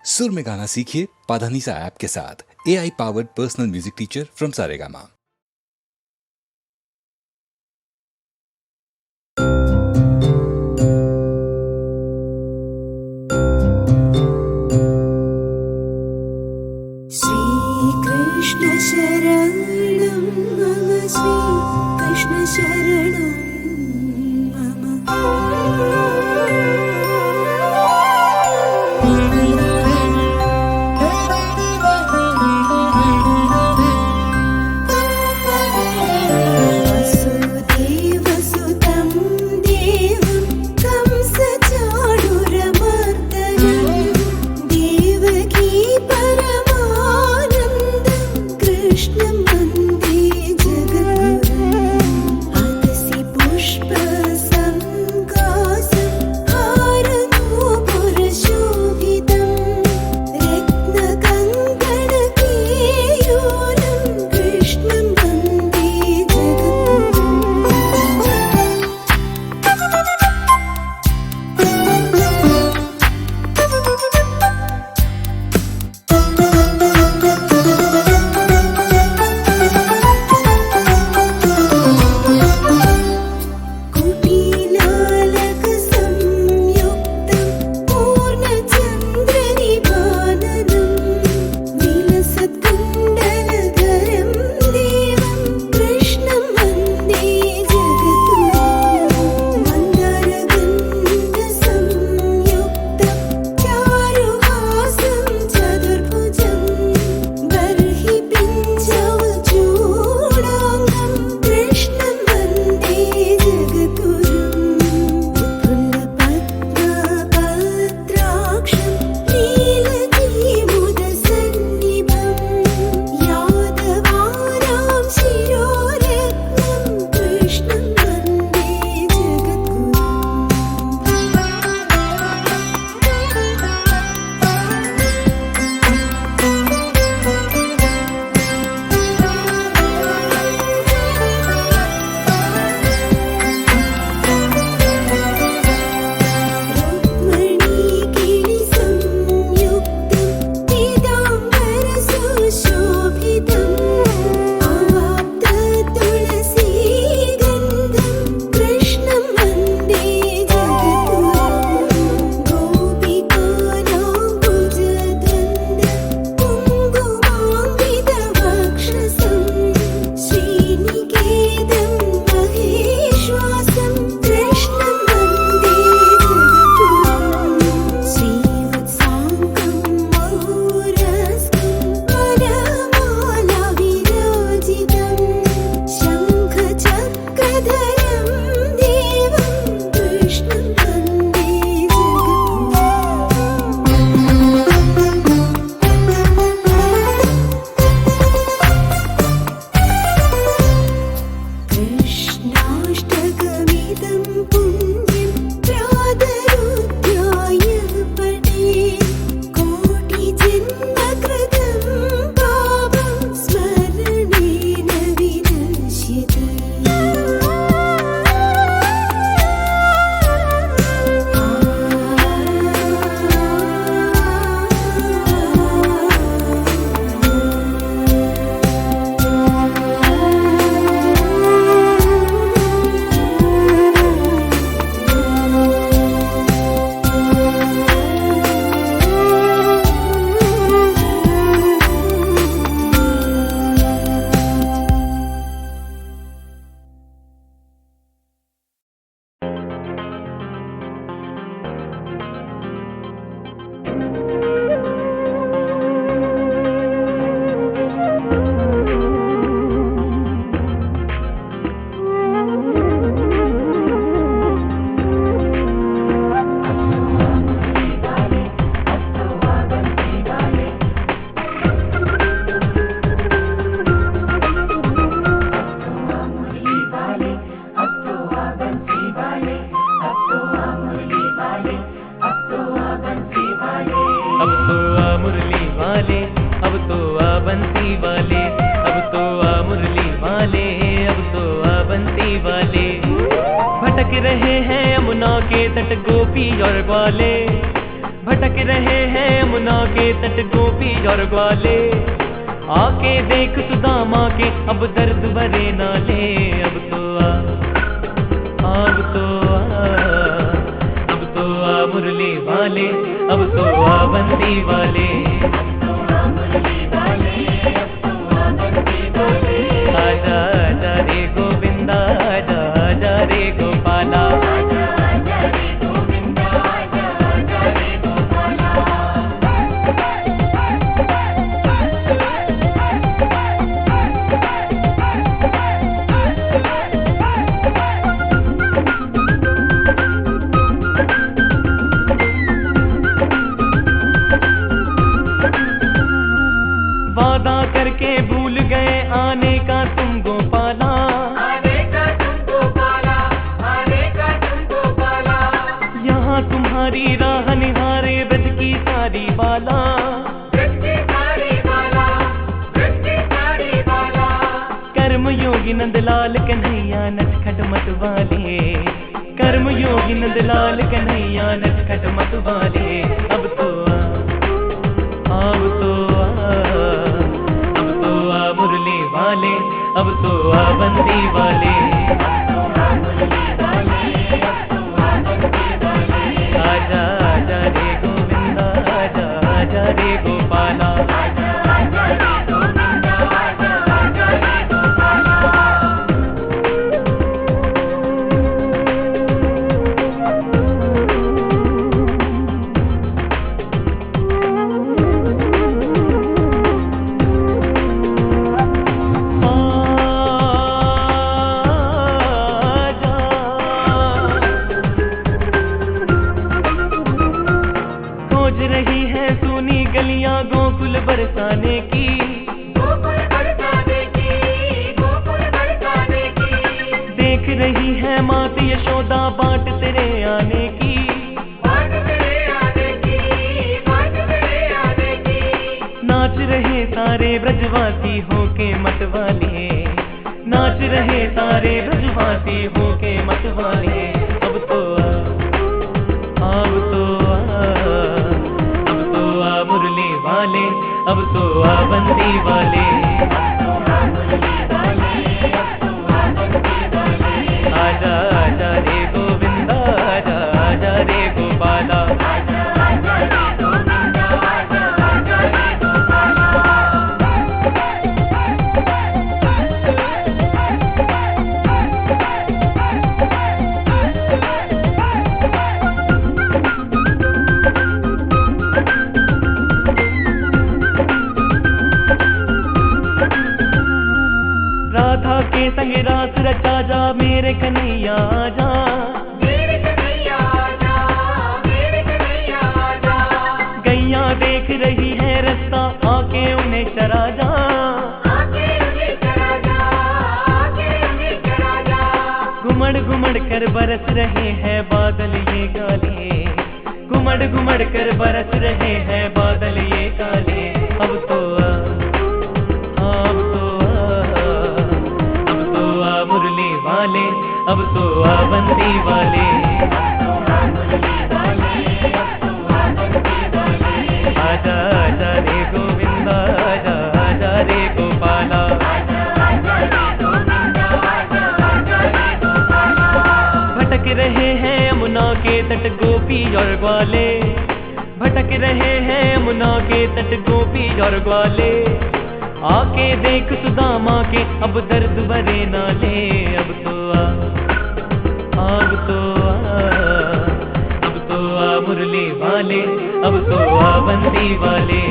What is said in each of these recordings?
सुर में गाना सीखिए पाधानीसा ऐप के साथ। AI powered personal music teacher from Saregama. Shri Krishna शरणं मम, श्री कृष्ण शरणं वसुदेवसुतं देवं कंसचाणूरमर्दनं देवकी परमानन्दं कृष्णं वन्दे जगद्गुरुम्। अतसि पुष्पसङ्कासं हारनूपुरशोभितं रत्नकङ्कणकेयूरं कृष्णं वन्दे जगद्गुरुम्। कुटीलालकसंयुक्तं पूर्णचन्द्रनिभाननं विलसत्कुण्डलधरं देवं कृष्णं वन्दे जगद्गुरुम्। मन्दारगन्धसंयुक्तं चारुहासं चतुर्भुजं बर्हि पिञ्चवचूडाङ्गं कृष्णं वन्दे जगद्गुरुम्। उत्फुल्लपद्मपत्राक्षं नीलजीमुदसन्निभं यादवानां शिरोरत्नं कृष्णं वन्दे रुक्मणीकेलिसंयुक्तं पीताम्बरसुशोभितम् आप्ततुलसीगन्धं कृष्णं वन्दे जगद्गुरुम्। गोपिकानां भुजगन्धं कुङ्कुमाङ्कितवक्षसं श्रीनिकेतं महेश्वासं कृष्णं वन्दे जगद्गुरुम्। श्रीवत्साङ्गं महोरस्कं वनमालाविराजितं शङ्खचक्रधरं देवं कृष्णं वन्दे कृष्णाष्टकमिदं पुण्यं प्रातरुद्ध्याय पठेत् कोटिजन्मकृतं पापं स्मरणेन विनश्यति। रहे हैं यमुना के तट गोपी और ग्वाले, भटक रहे हैं यमुना के तट गोपी और ग्वाले, आके देख सुदामा के अब दर्द भरे नाले। अब तो आ, अब तो आ, अब तो आ मुरली वाले, अब तो आ बंदी वाले। आजा आजा रे गोविंदा, आजा आजा रे गोपाला। वादा करके भूल गए आने का तुम गोपाला, आने का तुम गोपाला, आने का तुम गोपाला। यहाँ तुम्हारी राह निहारे ब्रज की सारी बाला, ब्रज की सारी बाला, ब्रज की सारी बाला। कर्म योगी नंदलाल कन्हैया नटखट मत वाले, कर्म योगी नंदलाल कन्हैया नटखट मत वाले। अब तो आ, अब तो मुरली वाले, अब तो आ बंदी वाले। आजा आजा रे गोविंदा, आजा आजा रे गोपाला। रही है सुनी गलियां गोकुल बरसाने की, गोकुल बरसाने की, गोकुल बरसाने की। देख रही है मात यशोदा बाट तेरे आने की, बाट तेरे आने की, बाट तेरे आने की। नाच रहे सारे ब्रजवासी होके मत वाले, नाच रहे सारे ब्रजवासी होके मत वाले। अब तो अब तो मुरली वाले, अब तो आ बंदी वाले। आजा आजा रे गोविंदा, आजा आजा रे गोपाला। राधा के संग रास रचा जा मेरे कन्हैया आजा, मेरे कन्हैया आजा, मेरे कन्हैया आजा। गैया देख रही है रास्ता आके उन्हें चरा जा, आके उन्हें चरा जा, आके उन्हें चरा जा। घुमड़ घुमड़ कर बरस रहे हैं बादल ये काले, घुमड़ घुमड़ कर बरस रहे हैं बादल ये काले। अब तो मुरली वाले, अब तो आ बंदी वाले। आजा आजा रे गोविंदा, आजा आजा रे गोपाला। भटक रहे हैं यमुना के तट गोपी और ग्वाले, भटक रहे हैं यमुना के तट गोपी और ग्वाले। आके देख सुदामा के अब दर्द भरे नाले। अब तो आ, अब तो आ, अब तो आ मुरली वाले, अब तो आ बंदी वाले।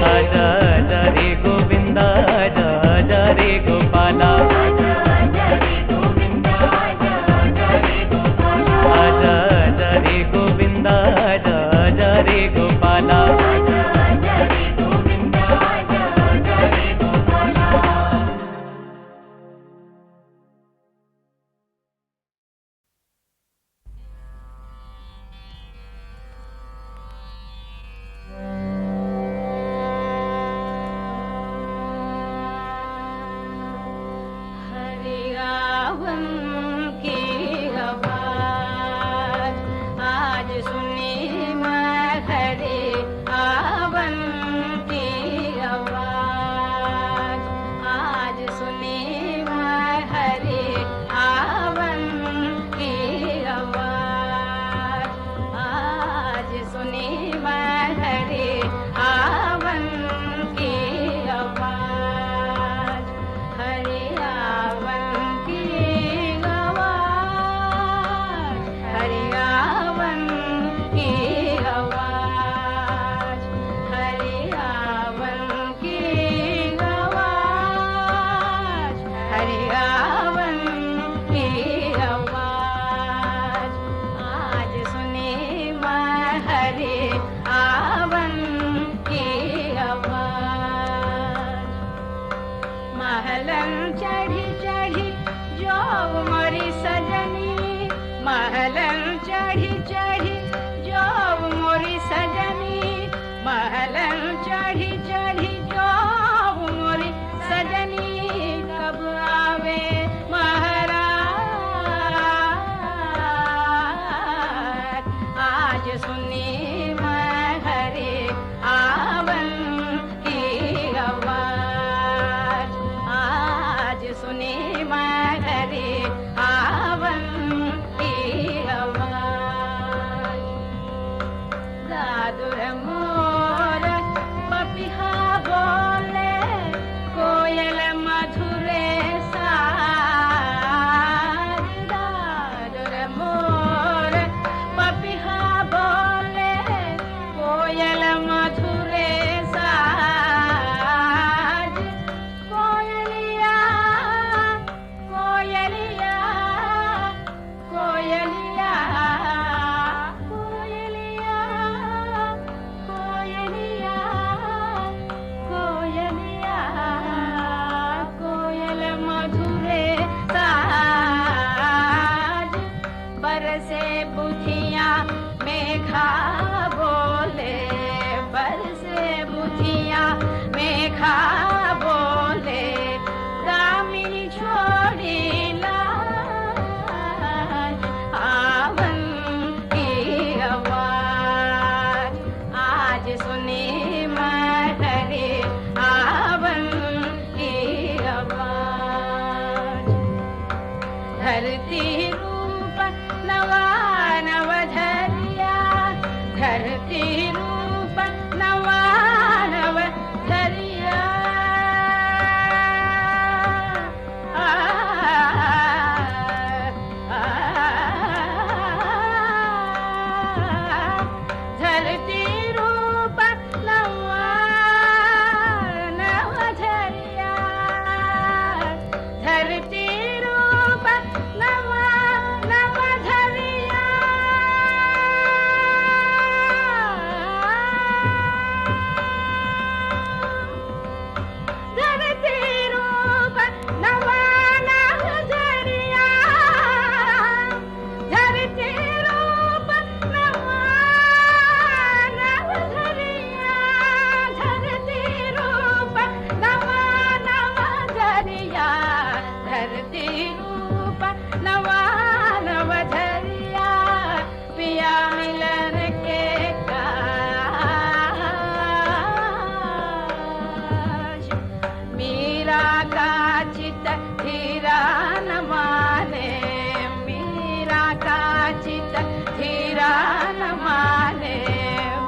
आजा आजा रे गोविंदा, आजा आजा रे गोपाला। आजा आजा रे गोविंदा, आजा आजा रे गोपाला। बुधिया मेघा बोले बरसे बुधिया मेघा बोले दामिनी छोड़ी लाज आवन की आवाज आज सुनी मधुरी आवन की आवाज धरती रूप नवा नव धरिया धरती रूप नवा नव धरिया धरती रूप नवा नव धरिया धरती रूप नवा नव धरिया धरती रूप नवा नव धरिया धरती रूप नवा नव धरिया धरती रूप नवा नव धरिया धरती रूप नवा नव धरिया पिया मिलन के काज मीरा का चित धीरा न माने मीरा का चित धीरा न माने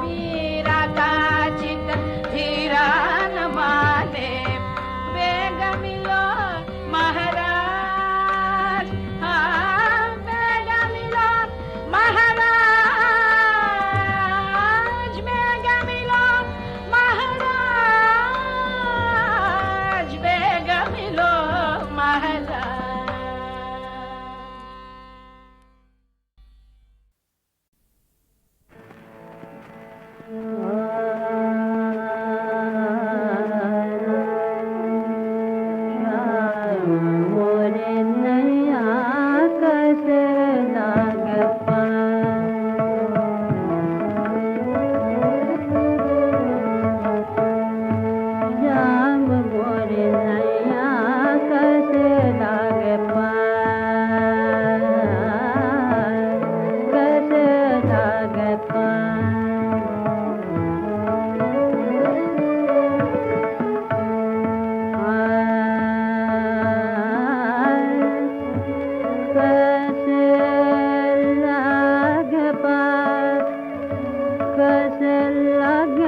मीरा का चित धीरा न माने बेग मिलो महाराज हाँ बेग मिलो महाराज बेग मिलो महाराज बेग मिलो महाराज मोरे नैया कस लाग जाम मोरे नैया कस लाग कस लाग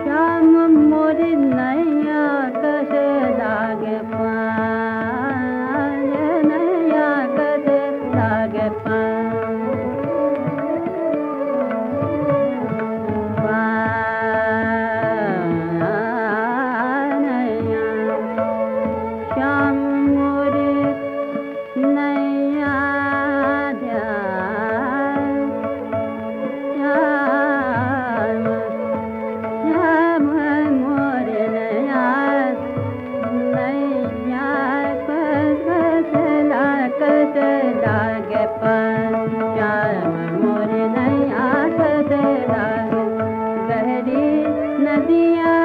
श्याम मोर नैया कस लाग नैया कस लाग श्याम मोर नैया श्याम मोर नैया नैया कस लाग श्याम मोर नैया कस लाग गहरी नदिया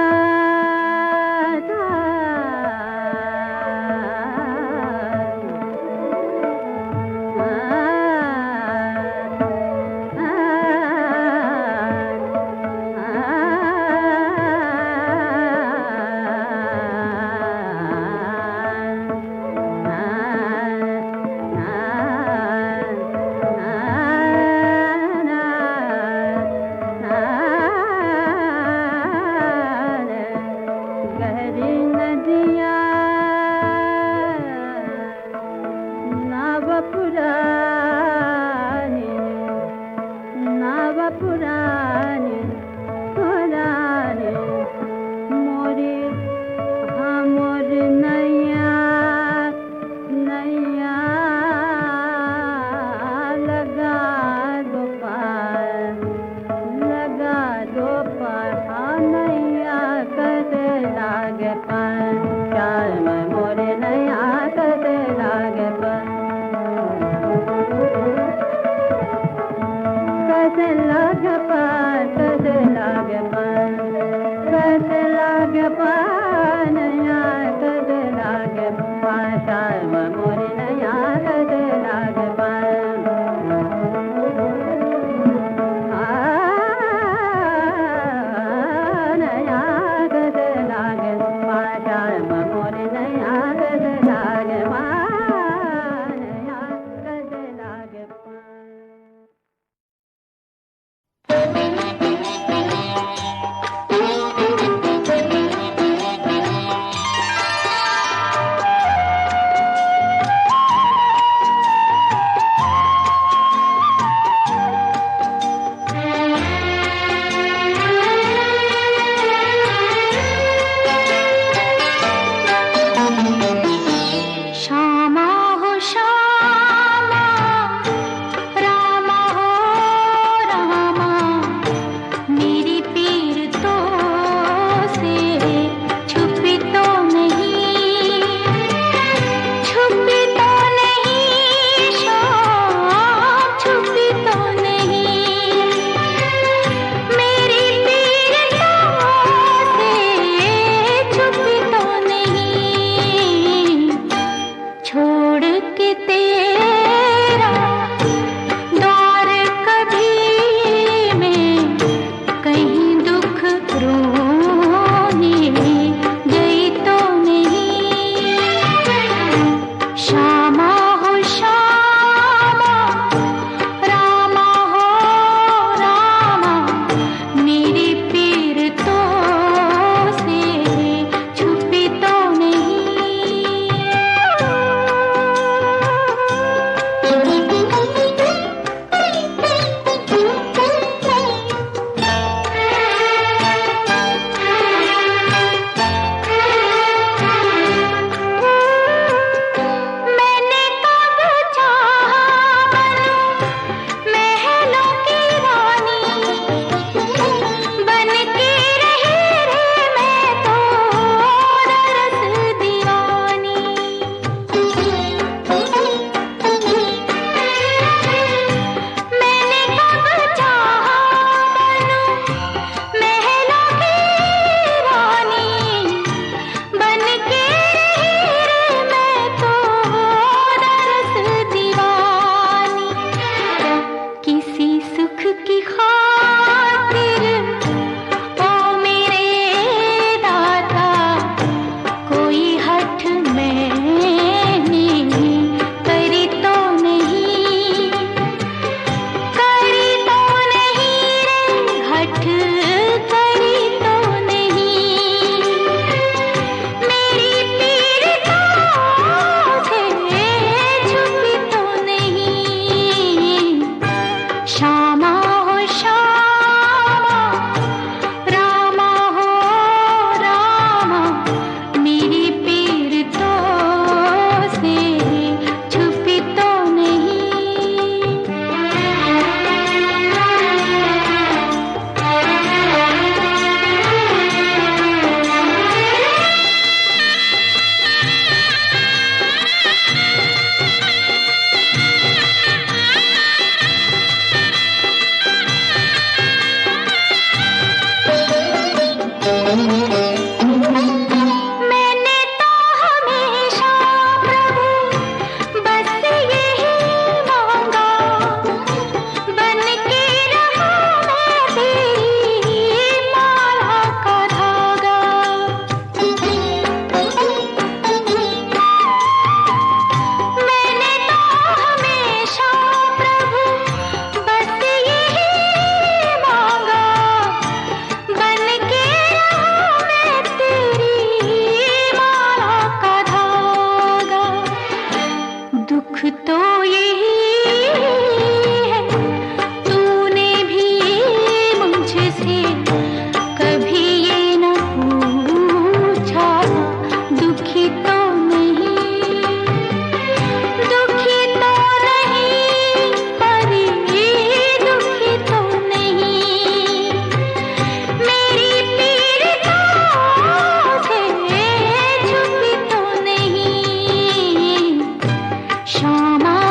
गहरी नदिया नाव पुरानी पुरानी मोरी हाँ मोर नैया मामा